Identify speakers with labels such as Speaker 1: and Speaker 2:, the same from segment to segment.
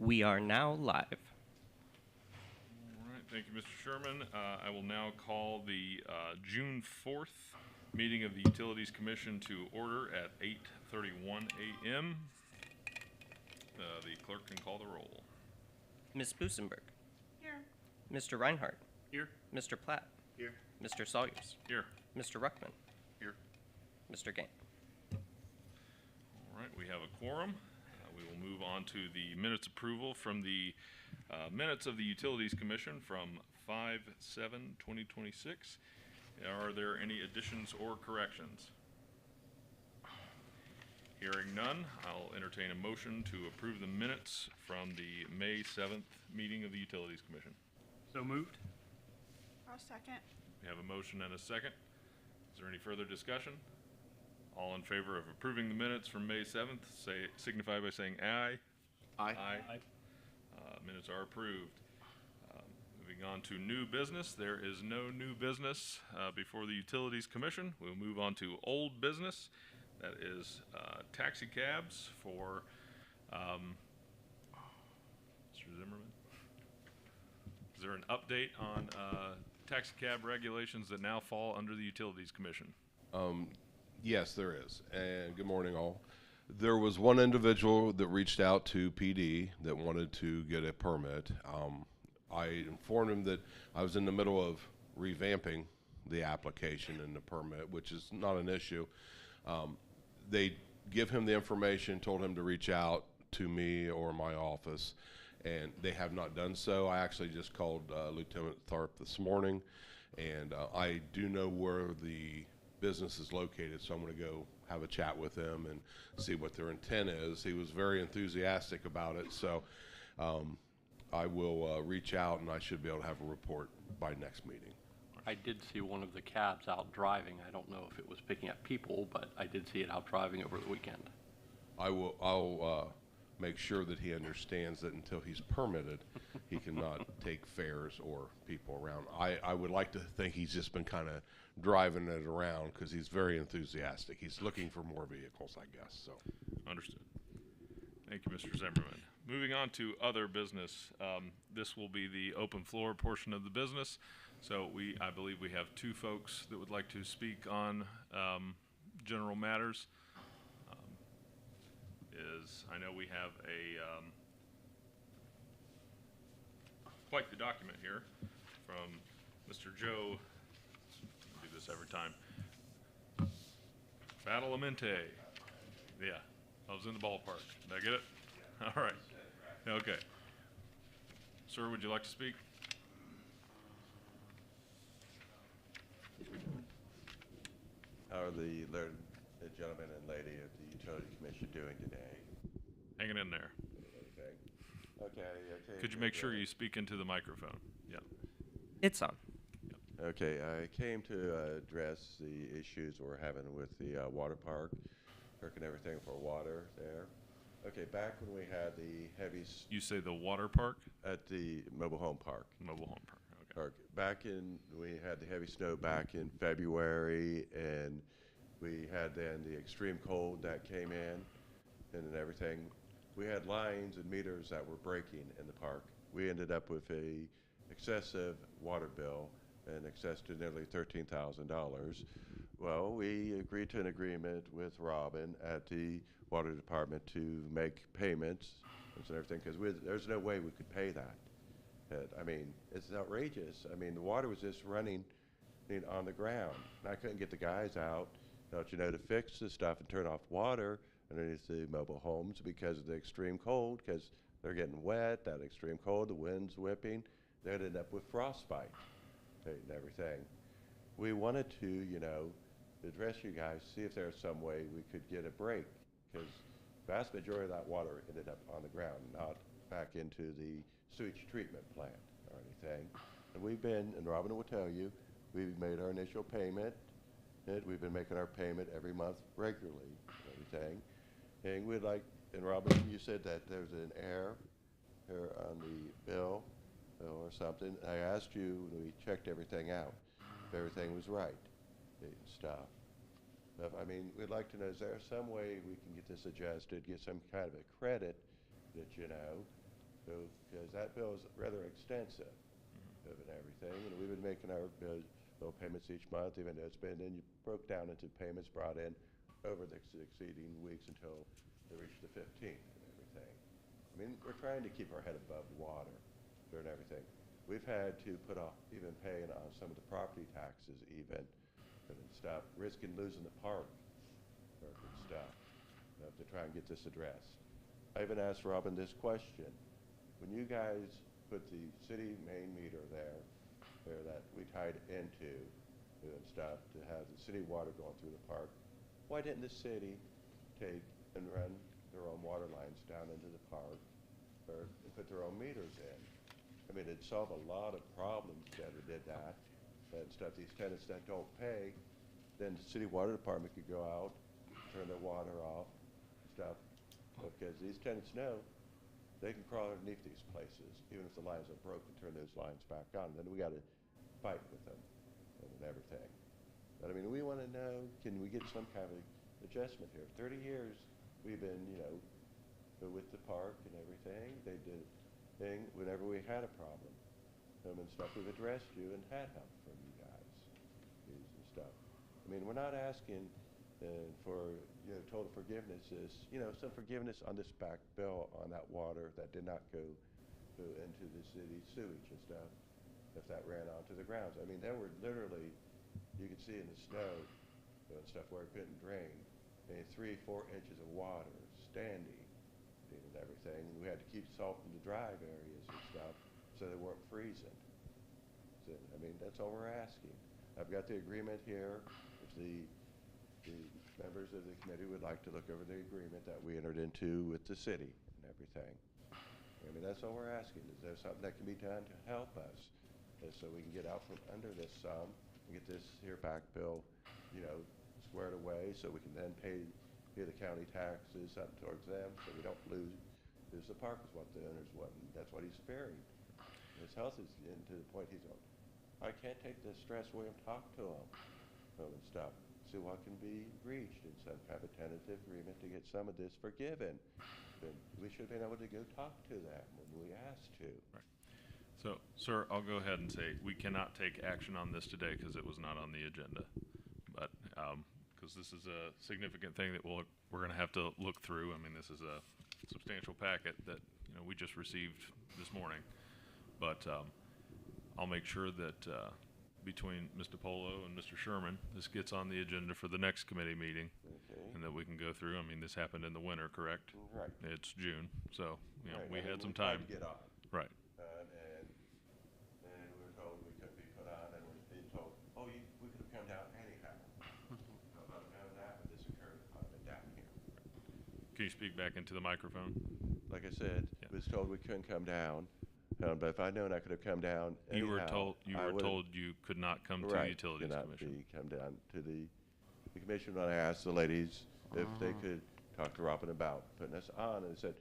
Speaker 1: We are now live.
Speaker 2: All right, thank you, Mr. Sherman. I will now call the June 4th meeting of the Utilities Commission to order at 8:31 a.m. The clerk can call the roll.
Speaker 1: Ms. Busenberg.
Speaker 3: Here.
Speaker 1: Mr. Reinhardt.
Speaker 2: Here.
Speaker 1: Mr. Platt.
Speaker 2: Here.
Speaker 1: Mr. Sawyers.
Speaker 2: Here.
Speaker 1: Mr. Ruckman.
Speaker 2: Here.
Speaker 1: Mr. Gant.
Speaker 2: All right, we have a quorum. We will move on to the minutes approval from the minutes of the Utilities Commission from 5/7/2026. Are there any additions or corrections? Hearing none, I'll entertain a motion to approve the minutes from the May 7th meeting of the Utilities Commission.
Speaker 4: So moved.
Speaker 3: I'll second.
Speaker 2: We have a motion and a second. Is there any further discussion? All in favor of approving the minutes from May 7th, signify by saying aye.
Speaker 4: Aye.
Speaker 2: Aye. Minutes are approved. Moving on to new business, there is no new business before the Utilities Commission. We'll move on to old business. That is taxi cabs for Mr. Zimmerman. Is there an update on taxi cab regulations that now fall under the Utilities Commission?
Speaker 5: Yes, there is. And good morning, all. There was one individual that reached out to PD that wanted to get a permit. I informed him that I was in the middle of revamping the application and the permit, which is not an issue. They give him the information, told him to reach out to me or my office, and they have not done so. I actually just called Lieutenant Tharp this morning, and I do know where the business is located, so I'm going to go have a chat with them and see what their intent is. He was very enthusiastic about it, so I will reach out, and I should be able to have a report by next meeting.
Speaker 4: I did see one of the cabs out driving. I don't know if it was picking up people, but I did see it out driving over the weekend.
Speaker 5: I'll make sure that he understands that until he's permitted, he cannot take fares or people around. I would like to think he's just been kind of driving it around because he's very enthusiastic. He's looking for more vehicles, I guess. So,
Speaker 2: Understood. Thank you, Mr. Zimmerman. Moving on to other business. This will be the open floor portion of the business. So I believe we have two folks that would like to speak on general matters. I know we have quite the document here from Mr. Joe. I do this every time. Badalamenti. Yeah, I was in the ballpark. Did I get it? All right. Okay. Sir, would you like to speak?
Speaker 6: How are the gentlemen and lady of the Utility Commission doing today?
Speaker 2: Hanging in there.
Speaker 6: Okay.
Speaker 2: Could you make sure you speak into the microphone? Yeah.
Speaker 1: It's on.
Speaker 6: Okay, I came to address the issues we're having with the water park, hooking everything for water there. Okay, back when we had the heavy...
Speaker 2: You say the water park?
Speaker 6: At the mobile home park.
Speaker 2: Mobile home park, okay.
Speaker 6: We had the heavy snow back in February, and we had then the extreme cold that came in and everything. We had lines and meters that were breaking in the park. We ended up with a excessive water bill in excess to nearly $13,000. Well, we agreed to an agreement with Robin at the water department to make payments and everything, because there's no way we could pay that. I mean, it's outrageous. I mean, the water was just running on the ground, and I couldn't get the guys out, to fix the stuff and turn off water underneath the mobile homes because of the extreme cold, because they're getting wet, that extreme cold, the wind's whipping. They'd end up with frostbite and everything. We wanted to, address you guys, see if there's some way we could get a break, because vast majority of that water ended up on the ground, not back into the sewage treatment plant or anything. And and Robin will tell you, we've made our initial payment. We've been making our payment every month regularly and everything. And Robin, you said that there's an error here on the bill or something. I asked you when we checked everything out if everything was right and stuff. But, I mean, we'd like to know, is there some way we can get this adjusted, get some kind of a credit that, So, because that bill is rather extensive of and everything, and we've been making our bill payments each month, even though it's been, then you broke down into payments brought in over the succeeding weeks until they reach the 15th and everything. I mean, we're trying to keep our head above water during everything. We've had to put off even paying on some of the property taxes even and stuff, risking losing the park and stuff to try and get this addressed. I even asked Robin this question. When you guys put the city main meter there that we tied into and stuff to have the city water going through the park, why didn't the city take and run their own water lines down into the park or put their own meters in? I mean, it'd solve a lot of problems that it did that and stuff. These tenants that don't pay, then the city water department could go out, turn their water off, stuff, because these tenants know they can crawl underneath these places, even if the lines are broken, turn those lines back on. Then we got to fight with them and everything. But I mean, we want to know, can we get some kind of adjustment here? 30 years we've been, with the park and everything. They did thing whenever we had a problem and stuff. We've addressed you and had help from you guys and stuff. I mean, we're not asking for total forgiveness. Is some forgiveness on this back bill on that water that did not go into the city sewage and stuff. If that ran onto the grounds, I mean, there were literally, you could see in the snow and stuff where it couldn't drain. I mean, 3-4 inches of water standing and everything. And we had to keep salting the drive areas and stuff so they weren't freezing. So, I mean, that's all we're asking. I've got the agreement here. If the members of the committee would like to look over the agreement that we entered into with the city and everything. I mean, that's all we're asking. Is there something that can be done to help us so we can get out from under this sum and get this here back bill, squared away so we can then pay the county taxes up towards them so we don't lose the park is what the owners want. And that's what he's fearing. His health is getting to the point he's going, I can't take this stress, William, talk to him and stuff. See what can be reached in some kind of tentative agreement to get some of this forgiven. Then we should have been able to go talk to them when we asked to.
Speaker 2: Right. So, sir, I'll go ahead and say we cannot take action on this today because it was not on the agenda. But because this is a significant thing that we're going to have to look through. I mean, this is a substantial packet that we just received this morning. But I'll make sure that between Mr. Polo and Mr. Sherman, this gets on the agenda for the next committee meeting, and that we can go through. I mean, this happened in the winter, correct?
Speaker 6: Right.
Speaker 2: It's June, so
Speaker 6: Right.
Speaker 2: we
Speaker 6: I
Speaker 2: had
Speaker 6: mean,
Speaker 2: some
Speaker 6: we tried
Speaker 2: time.
Speaker 6: to get on.
Speaker 2: Right.
Speaker 6: And we were told we couldn't be put on, and we're being told, oh, we could have come down anyhow. How about that, but this occurred, I've been down here.
Speaker 2: Can you speak back into the microphone?
Speaker 6: Like I said,
Speaker 2: Yeah.
Speaker 6: was told we couldn't come down, but if I'd known I could have come down
Speaker 2: You were
Speaker 6: anyhow,
Speaker 2: told you could not come to the
Speaker 6: right,
Speaker 2: Utilities
Speaker 6: could not
Speaker 2: Commission.
Speaker 6: come down to the commission when I asked the ladies if they could talk to Robin about putting us on, and they said,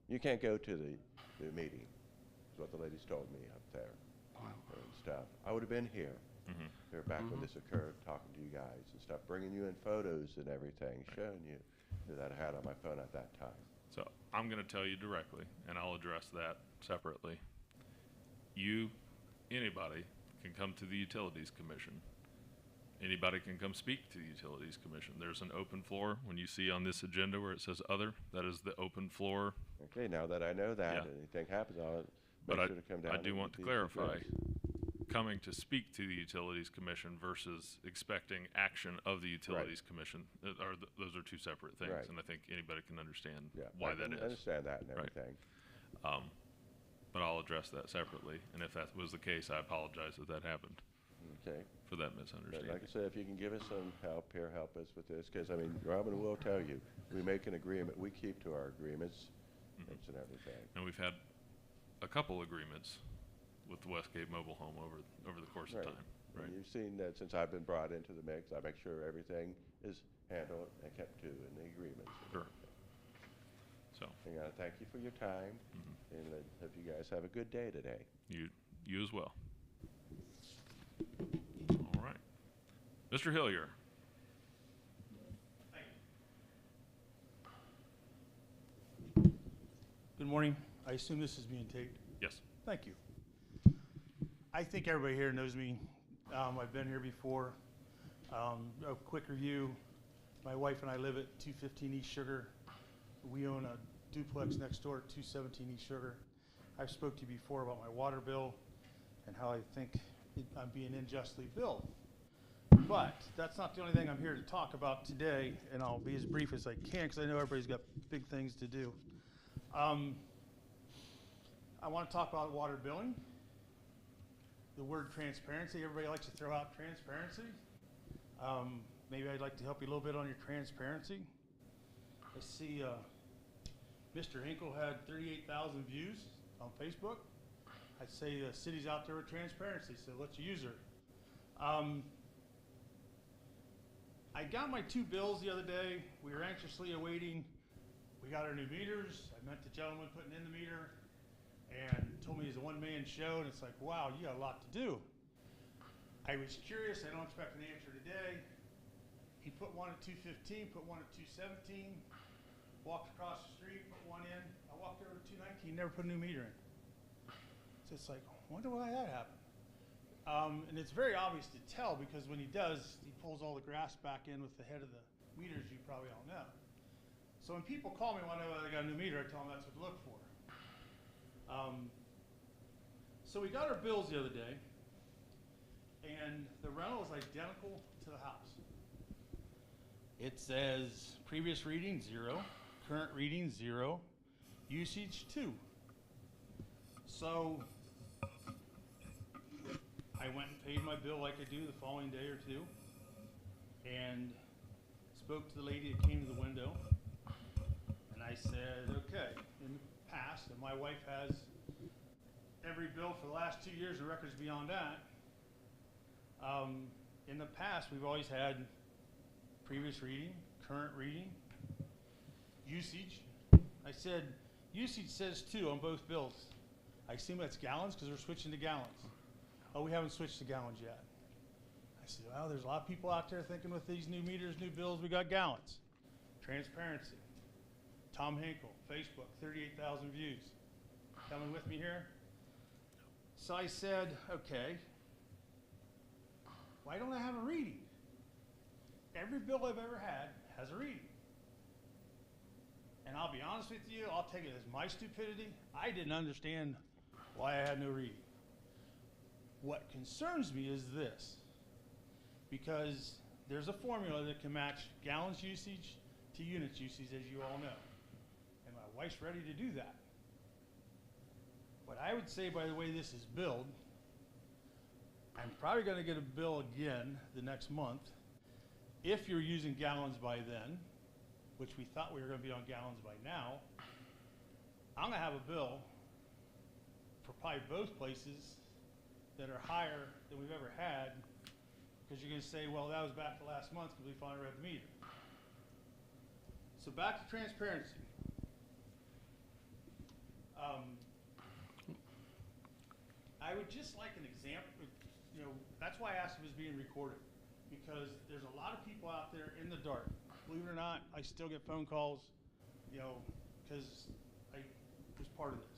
Speaker 6: you can't go to the meeting, is what the ladies told me up there and stuff. I would have been here, here back when this occurred, talking to you guys and stuff, bringing you in photos and everything, showing you that I had on my phone at that time.
Speaker 2: So I'm going to tell you directly, and I'll address that separately. Anybody can come to the Utilities Commission. Anybody can come speak to the Utilities Commission. There's an open floor. When you see on this agenda where it says other, that is the open floor.
Speaker 6: Okay, now that I know that,
Speaker 2: Yeah.
Speaker 6: and anything happens, I'll
Speaker 2: But
Speaker 6: make sure to come down.
Speaker 2: I do
Speaker 6: and
Speaker 2: want to
Speaker 6: be
Speaker 2: clarify,
Speaker 6: addressed.
Speaker 2: coming to speak to the Utilities Commission versus expecting action of the Utilities Commission, those are two separate things.
Speaker 6: Right.
Speaker 2: And I think anybody can understand
Speaker 6: Yeah,
Speaker 2: why
Speaker 6: I
Speaker 2: that
Speaker 6: can
Speaker 2: is.
Speaker 6: understand that and
Speaker 2: Right.
Speaker 6: everything.
Speaker 2: But I'll address that separately. And if that was the case, I apologize that that happened
Speaker 6: Okay.
Speaker 2: for that
Speaker 6: But
Speaker 2: misunderstanding.
Speaker 6: like I said, if you can give us some help here, help us with this, because I mean, Robin will tell you, we make an agreement, we keep to our agreements, and everything.
Speaker 2: And we've had a couple agreements with the Westgate Mobile Home over the course of
Speaker 6: Right.
Speaker 2: time,
Speaker 6: And
Speaker 2: right?
Speaker 6: you've seen that since I've been brought into the mix, I make sure everything is handled and kept to in the agreements. and
Speaker 2: Sure.
Speaker 6: everything.
Speaker 2: So,
Speaker 6: And I thank you for your time, and I hope you guys have a good day today.
Speaker 2: you as well. All right. Mr. Hillier.
Speaker 7: Good morning, I assume this is being taped.
Speaker 2: Yes.
Speaker 7: Thank you. I think everybody here knows me. I've been here before. A quick review. My wife and I live at 215 East Sugar. We own a duplex next door at 217 East Sugar. I've spoke to you before about my water bill and how I think I'm being unjustly billed. But that's not the only thing I'm here to talk about today, and I'll be as brief as I can because I know everybody's got big things to do. I want to talk about water billing. The word transparency, everybody likes to throw out transparency. Maybe I'd like to help you a little bit on your transparency. I see Mr. Hinkle had 38,000 views on Facebook. I'd say the city's out there with transparency, so let's use her. I got my 2 bills the other day. We were anxiously awaiting. We got our new meters. I met the gentleman putting in the meter and told me he's a one-man show, and it's like, wow, you got a lot to do. I was curious. I don't expect an answer today. He put one at 215, put one at 217, walked across the street, put one in. I walked over to 219, never put a new meter in. So it's like, I wonder why that happened. And it's very obvious to tell because when he does, he pulls all the grass back in with the head of the meters, you probably all know. So when people call me and want to know whether they got a new meter, I tell them that's what to look for. So we got our bills the other day, and the rental is identical to the house. It says previous reading 0, current reading 0, usage 2. So I went and paid my bill like I do the following day or two, and spoke to the lady that came to the window, and I said, okay, in the past, and my wife has every bill for the last 2 years and records beyond that. In the past, we've always had previous reading, current reading, usage. I said, usage says 2 on both bills. I assume that's gallons because we're switching to gallons. Oh, we haven't switched to gallons yet. I said, well, there's a lot of people out there thinking with these new meters, new bills, we got gallons. Transparency. Tom Hinkle, Facebook, 38,000 views. Coming with me here? So I said, okay, why don't I have a reading? Every bill I've ever had has a reading. And I'll be honest with you, I'll take it as my stupidity. I didn't understand why I had no reading. What concerns me is this, because there's a formula that can match gallons usage to units usage, as you all know. And my wife's ready to do that. But I would say by the way this is billed, I'm probably going to get a bill again the next month if you're using gallons by then, which we thought we were going to be on gallons by now. I'm going to have a bill for probably both places that are higher than we've ever had, because you're going to say, well, that was back to last month because we finally read the meter. So back to transparency. I would just like an example. You know, that's why I asked if it was being recorded, because there's a lot of people out there in the dark. Believe it or not, I still get phone calls, you know, because I was part of this.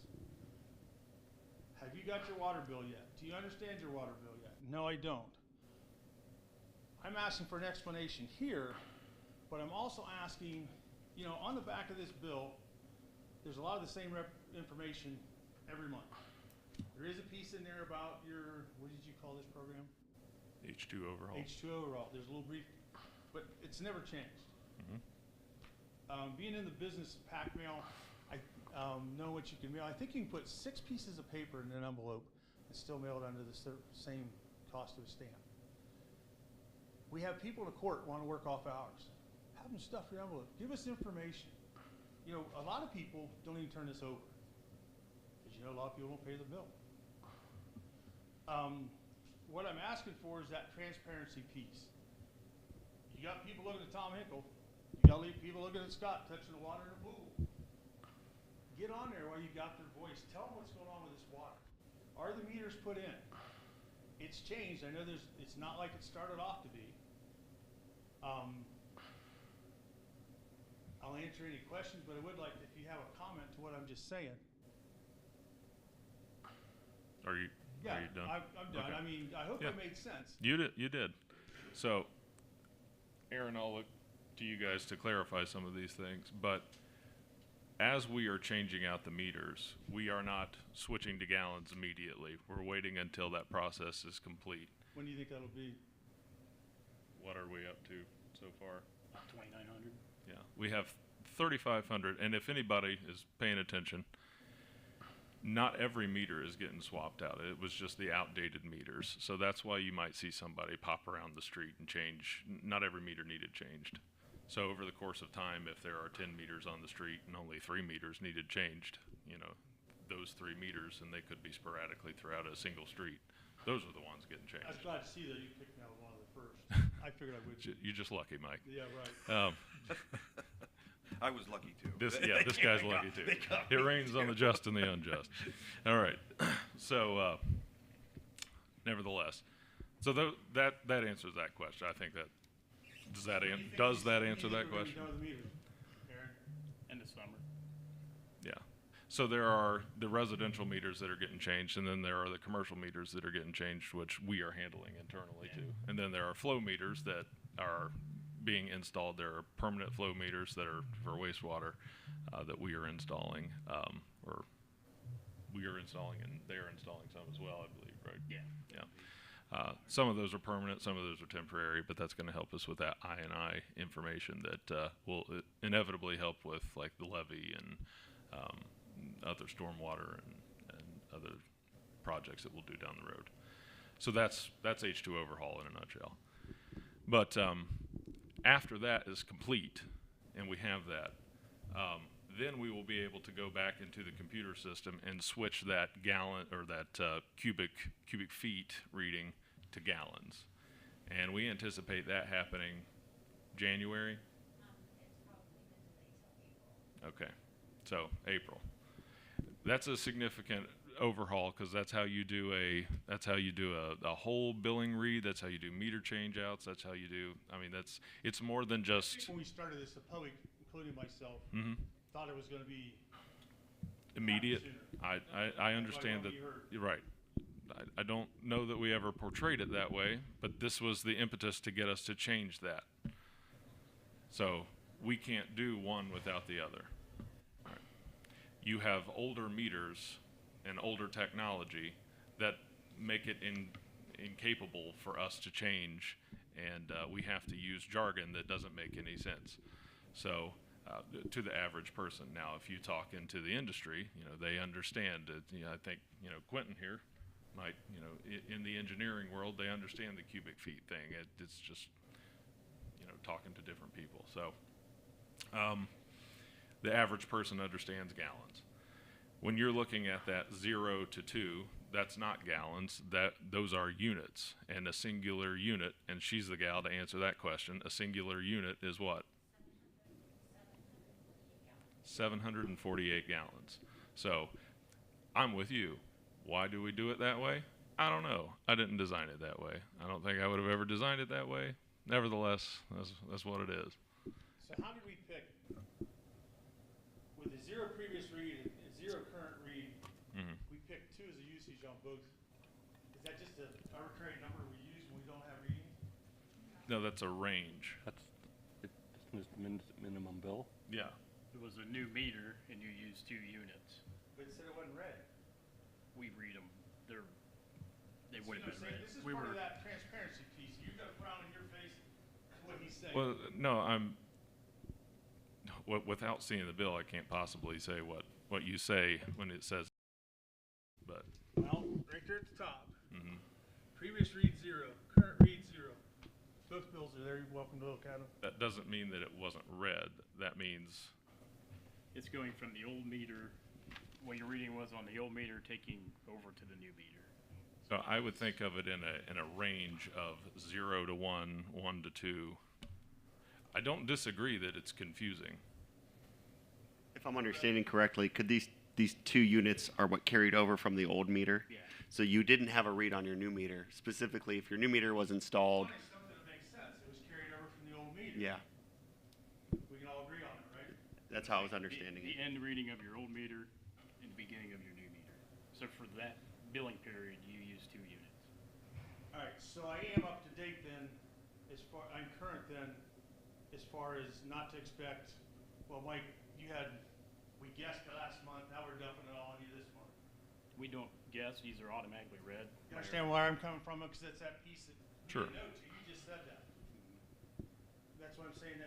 Speaker 7: Have you got your water bill yet? Do you understand your water bill yet? No, I don't. I'm asking for an explanation here, but I'm also asking, you know, on the back of this bill, there's a lot of the same information every month. There is a piece in there about your, what did you call this program?
Speaker 2: H2 overhaul.
Speaker 7: H2 overhaul. There's a little brief, but it's never changed. Being in the business of pack mail, I know what you can mail. I think you can put 6 pieces of paper in an envelope and still mail it under the same cost of a stamp. We have people in the court want to work off hours. Have them stuff your envelope. Give us information. You know, a lot of people don't even turn this over, because you know a lot of people don't pay the bill. What I'm asking for is that transparency piece. You got people looking at Tom Hinkle. You got people looking at Scott touching the water in the pool. Get on there while you got their voice. Tell them what's going on with this water. Are the meters put in? It's changed. I know it's not like it started off to be. I'll answer any questions, but I would like, if you have a comment to what I'm just saying,
Speaker 2: Are you
Speaker 7: Yeah,
Speaker 2: done?
Speaker 7: I'm done.
Speaker 2: Okay.
Speaker 7: I mean, I hope
Speaker 2: Yeah.
Speaker 7: it made sense.
Speaker 2: You did. So, Aaron, I'll look to you guys to clarify some of these things, but as we are changing out the meters, we are not switching to gallons immediately. We're waiting until that process is complete.
Speaker 7: When do you think that'll be?
Speaker 2: What are we up to so far?
Speaker 8: About 2,900.
Speaker 2: Yeah, we have 3,500, and if anybody is paying attention, not every meter is getting swapped out. It was just the outdated meters. So that's why you might see somebody pop around the street and change. Not every meter needed changed. So over the course of time, if there are 10 meters on the street and only 3 meters needed changed, you know, those 3 meters, and they could be sporadically throughout a single street, those are the ones getting
Speaker 7: I was
Speaker 2: changed.
Speaker 7: glad to see that you picked me out one of the first. I figured I would.
Speaker 2: You're just lucky, Mike.
Speaker 7: Yeah, right.
Speaker 9: I was lucky too.
Speaker 2: This guy's lucky too. It rains on the just and the unjust. All right. So, nevertheless, so that answers that question. I think that does that answer that question?
Speaker 7: When do you think we're gonna be done with the meters, Aaron?
Speaker 8: End of summer.
Speaker 2: Yeah. So there are the residential meters that are getting changed, and then there are the commercial meters that are getting changed, which we are handling internally too. And then there are flow meters that are being installed. There are permanent flow meters that are for wastewater that we are installing, or we are installing, and they are installing some as well, I believe, right?
Speaker 8: Yeah.
Speaker 2: Yeah. Some of those are permanent, some of those are temporary, but that's going to help us with that I&I information that will inevitably help with like the levee and other stormwater and other projects that we'll do down the road. So that's H2 overhaul in a nutshell. But after that is complete, and we have that, then we will be able to go back into the computer system and switch that gallon or that cubic feet reading to gallons. And we anticipate that happening January. Okay, so April. That's a significant overhaul because that's how you do a whole billing read. That's how you do meter change outs. That's how you do. I mean, it's more than just
Speaker 7: When we started this, the public, including myself, thought it was going to be
Speaker 2: immediate.
Speaker 7: sooner.
Speaker 2: I understand that.
Speaker 7: Like what we heard.
Speaker 2: You're right. I don't know that we ever portrayed it that way, but this was the impetus to get us to change that. So we can't do one without the other. All right. You have older meters and older technology that make it incapable for us to change, and we have to use jargon that doesn't make any sense. So to the average person. Now, if you talk into the industry, you know, they understand it. You know, I think, you know, Quentin here might, you know, in the engineering world, they understand the cubic feet thing. It's just, you know, talking to different people. So the average person understands gallons. When you're looking at that 0 to 2, that's not gallons, those are units, and a singular unit, and she's the gal to answer that question, a singular unit is what? 748 gallons. So I'm with you. Why do we do it that way? I don't know. I didn't design it that way. I don't think I would have ever designed it that way. Nevertheless, that's what it is.
Speaker 7: So how did we pick, with a 0 previous read and a 0 current read, we picked 2 as a usage on both? Is that just an arbitrary number we use when we don't have readings?
Speaker 2: No, that's a range.
Speaker 4: That's minimum bill.
Speaker 2: Yeah.
Speaker 8: It was a new meter, and you used 2 units.
Speaker 7: But it said it wasn't read.
Speaker 8: We read them. They would have been
Speaker 7: See,
Speaker 8: read.
Speaker 7: this is
Speaker 8: We
Speaker 7: part
Speaker 8: were.
Speaker 7: of that transparency piece. You've got a frown on your face what he's saying.
Speaker 2: Well, no, without seeing the bill, I can't possibly say what you say when it says, but.
Speaker 7: Well, right there at the top. Previous read 0, current read 0. Both bills are there. You're welcome to look at them.
Speaker 2: That doesn't mean that it wasn't read. That means,
Speaker 8: It's going from the old meter, what your reading was on the old meter, taking over to the new meter.
Speaker 2: so I would think of it in a range of 0 to 1, 1 to 2. I don't disagree that it's confusing.
Speaker 10: If I'm understanding correctly, could these 2 units are what carried over from the old meter?
Speaker 8: Yeah.
Speaker 10: So you didn't have a read on your new meter. Specifically, if your new meter was installed,
Speaker 7: Funny stuff that makes sense. It was carried over from the old meter.
Speaker 10: yeah,
Speaker 7: We can all agree on it, right?
Speaker 10: that's how I was understanding
Speaker 8: The
Speaker 10: it.
Speaker 8: end reading of your old meter and the beginning of your new meter. So for that billing period, you use 2 units.
Speaker 7: All right, so I am up to date then, I'm current then, as far as not to expect, well, Mike, we guessed it last month, now we're dumping it all on you this month.
Speaker 8: We don't guess, these are automatically read.
Speaker 7: You understand where I'm coming from? Because it's that piece that
Speaker 2: Sure.
Speaker 7: you didn't know to, you just said that. That's what I'm saying,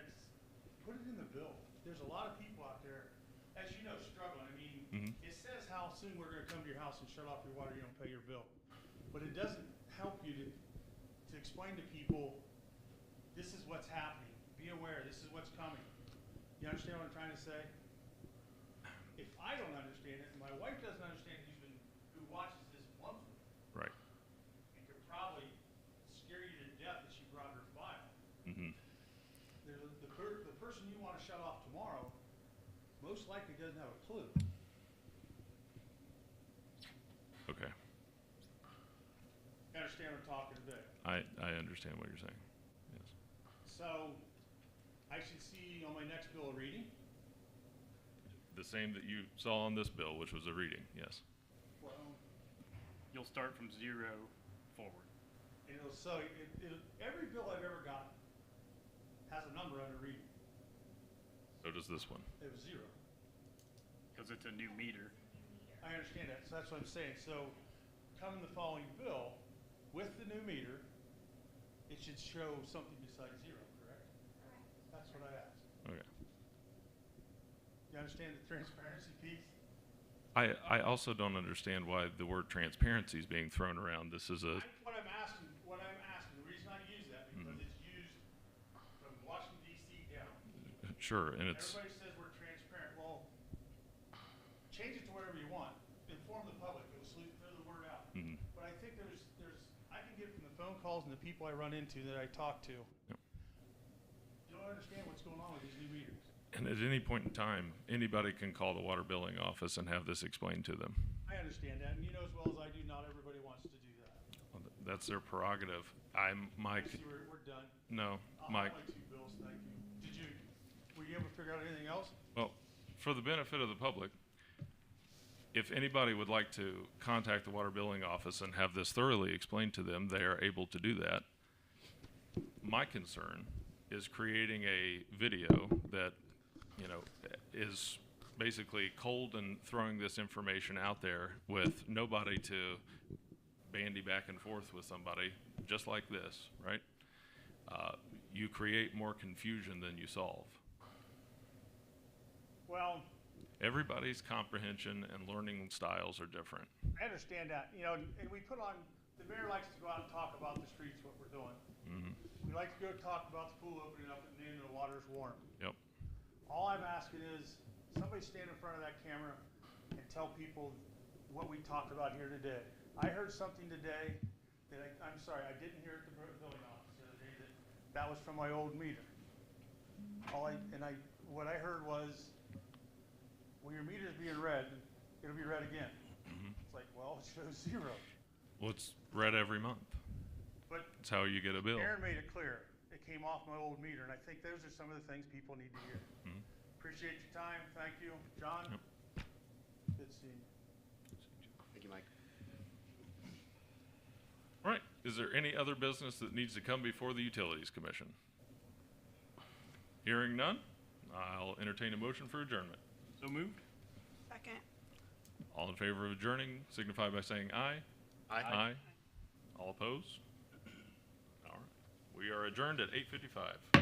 Speaker 7: put it in the bill. There's a lot of people out there, as you know, struggling. I mean, it says how soon we're gonna come to your house and shut off your water, you don't pay your bill. But it doesn't help you to explain to people, this is what's happening. Be aware, this is what's coming. You understand what I'm trying to say? If I don't understand it, and my wife doesn't understand it, who watches this monthly,
Speaker 2: Right.
Speaker 7: and could probably scare you to death if she brought her file. The person you want to shut off tomorrow most likely doesn't have a clue.
Speaker 2: Okay.
Speaker 7: You understand what I'm talking about?
Speaker 2: I understand what you're saying. Yes.
Speaker 7: So, I should see on my next bill of reading.
Speaker 2: The same that you saw on this bill, which was a reading, yes.
Speaker 7: Well,
Speaker 8: You'll start from 0 forward.
Speaker 7: every bill I've ever gotten has a number under reading.
Speaker 2: So does this one.
Speaker 7: It was 0.
Speaker 8: Because it's a new meter.
Speaker 7: I understand that, so that's what I'm saying. So, coming the following bill, with the new meter, it should show something besides 0, correct? That's what I asked.
Speaker 2: Okay.
Speaker 7: You understand the transparency piece?
Speaker 2: I also don't understand why the word transparency is being thrown around. This is a,
Speaker 7: What I'm asking, the reason I use that, because it's used from Washington DC down.
Speaker 2: sure, and it's,
Speaker 7: Everybody says we're transparent. Well, change it to whatever you want. Inform the public. It will throw the word out. But I think I can get from the phone calls and the people I run into that I talk to.
Speaker 2: Yep.
Speaker 7: You don't understand what's going on with these new meters.
Speaker 2: and at any point in time, anybody can call the water billing office and have this explained to them.
Speaker 7: I understand that, and you know as well as I do, not everybody wants to do that.
Speaker 2: Well, that's their prerogative. Mike,
Speaker 7: See, we're done.
Speaker 2: no,
Speaker 7: I'll
Speaker 2: Mike.
Speaker 7: have my 2 bills, thank you. Were you able to figure out anything else?
Speaker 2: Well, for the benefit of the public, if anybody would like to contact the water billing office and have this thoroughly explained to them, they are able to do that. My concern is creating a video that, is basically cold and throwing this information out there with nobody to bandy back and forth with somebody, just like this, right? You create more confusion than you solve.
Speaker 7: Well,
Speaker 2: Everybody's comprehension and learning styles are different.
Speaker 7: I understand that, and we put on, the mayor likes to go out and talk about the streets, what we're doing. We like to go talk about the pool opening up at noon and the water's warm.
Speaker 2: Yep.
Speaker 7: All I'm asking is, somebody stand in front of that camera and tell people what we talked about here today. I heard something today that I'm sorry, I didn't hear at the building office the other day, that was from my old meter. What I heard was, when your meter's being read, it'll be read again. It's like, well, it shows 0.
Speaker 2: Well, it's read every month.
Speaker 7: But
Speaker 2: It's how you get a bill.
Speaker 7: Aaron made it clear. It came off my old meter, and I think those are some of the things people need to hear. Appreciate your time. Thank you. John?
Speaker 2: Yep.
Speaker 7: Good seeing you.
Speaker 10: Thank you, Mike.
Speaker 2: All right. Is there any other business that needs to come before the Utilities Commission? Hearing none, I'll entertain a motion for adjournment.
Speaker 8: So moved?
Speaker 3: Second.
Speaker 2: All in favor of adjourning signify by saying aye.
Speaker 10: Aye.
Speaker 2: All opposed? All right. We are adjourned at 8:55.